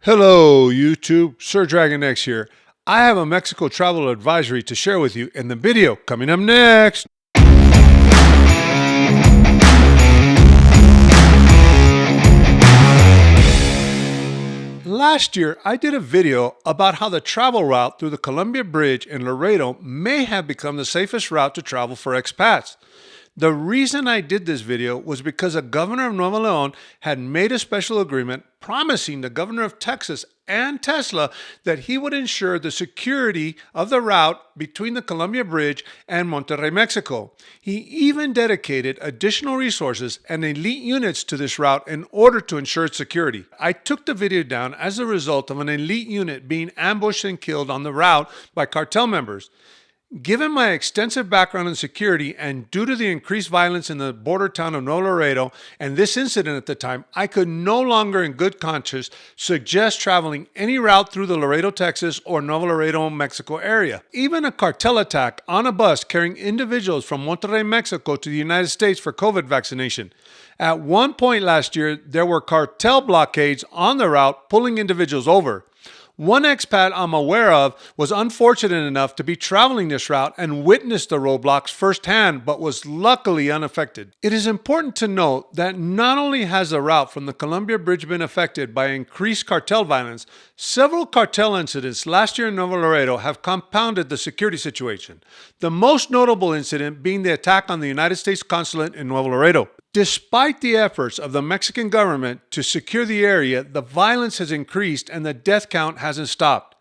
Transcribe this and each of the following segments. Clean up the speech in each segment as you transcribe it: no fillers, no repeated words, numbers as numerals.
Hello, YouTube. Sir Dragon X here. I have a Mexico travel advisory to share with you in the video coming up next. Last year, I did a video about how the travel route through the Columbia Bridge in Laredo may have become the safest route to travel for expats. The reason I did this video was because the governor of Nuevo León had made a special agreement promising the governor of Texas and Tesla that he would ensure the security of the route between the Columbia Bridge and Monterrey, Mexico. He even dedicated additional resources and elite units to this route in order to ensure its security. I took the video down as a result of an elite unit being ambushed and killed on the route by cartel members. Given my extensive background in security and due to the increased violence in the border town of Nuevo Laredo and this incident at the time, I could no longer in good conscience suggest traveling any route through the Laredo, Texas or Nuevo Laredo, Mexico area. Even a cartel attack on a bus carrying individuals from Monterrey, Mexico to the United States for COVID vaccination. At one point last year, there were cartel blockades on the route pulling individuals over. One expat I'm aware of was unfortunate enough to be traveling this route and witnessed the roadblocks firsthand, but was luckily unaffected. It is important to note that not only has the route from the Columbia Bridge been affected by increased cartel violence, several cartel incidents last year in Nuevo Laredo have compounded the security situation. The most notable incident being the attack on the United States consulate in Nuevo Laredo. Despite the efforts of the Mexican government to secure the area, the violence has increased and the death count hasn't stopped.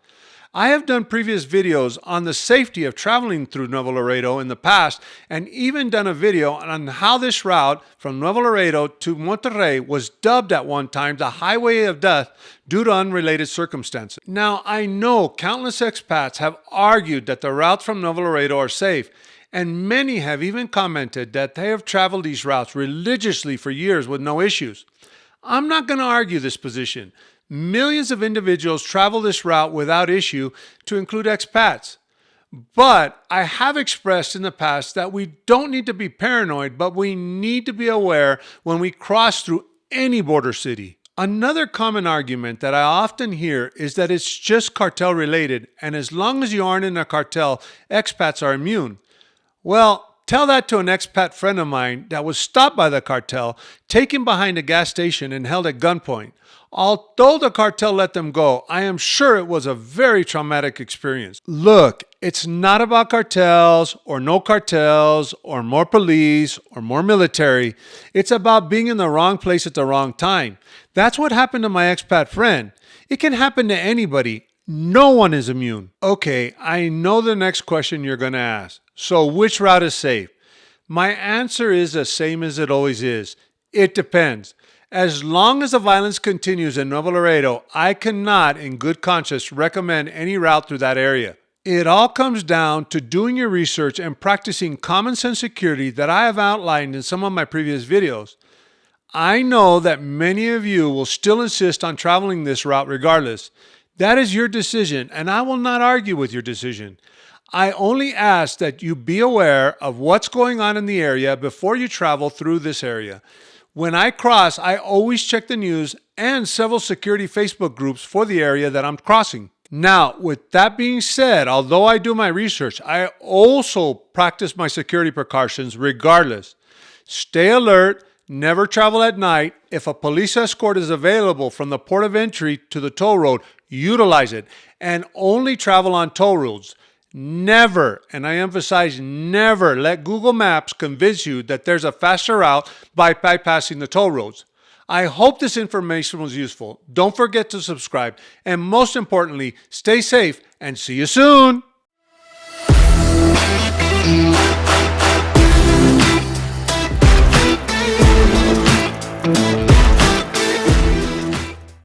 I have done previous videos on the safety of traveling through Nuevo Laredo in the past and even done a video on how this route from Nuevo Laredo to Monterrey was dubbed at one time the Highway of Death due to unrelated circumstances. Now, I know countless expats have argued that the routes from Nuevo Laredo are safe, and many have even commented that they have traveled these routes religiously for years with no issues. I'm not going to argue this position. Millions of individuals travel this route without issue, to include expats. But I have expressed in the past that we don't need to be paranoid, but we need to be aware when we cross through any border city. Another common argument that I often hear is that it's just cartel related, and as long as you aren't in a cartel, expats are immune. Well, tell that to an expat friend of mine that was stopped by the cartel, taken behind a gas station and held at gunpoint. Although the cartel let them go, I am sure it was a very traumatic experience. Look, it's not about cartels or no cartels or more police or more military. It's about being in the wrong place at the wrong time. That's what happened to my expat friend. It can happen to anybody. No one is immune. Okay, I know the next question you're going to ask. So which route is safe? My answer is the same as it always is. It depends. As long as the violence continues in Nuevo Laredo, I cannot in good conscience recommend any route through that area. It all comes down to doing your research and practicing common sense security that I have outlined in some of my previous videos. I know that many of you will still insist on traveling this route regardless. That is your decision, and I will not argue with your decision. I only ask that you be aware of what's going on in the area before you travel through this area. When I cross, I always check the news and several security Facebook groups for the area that I'm crossing. Now, with that being said, although I do my research, I also practice my security precautions regardless. Stay alert. Never travel at night. If a police escort is available from the port of entry to the toll road, utilize it and only travel on toll roads. Never, and I emphasize never, let Google Maps convince you that there's a faster route by bypassing the toll roads. I hope this information was useful. Don't forget to subscribe, and most importantly, stay safe and see you soon.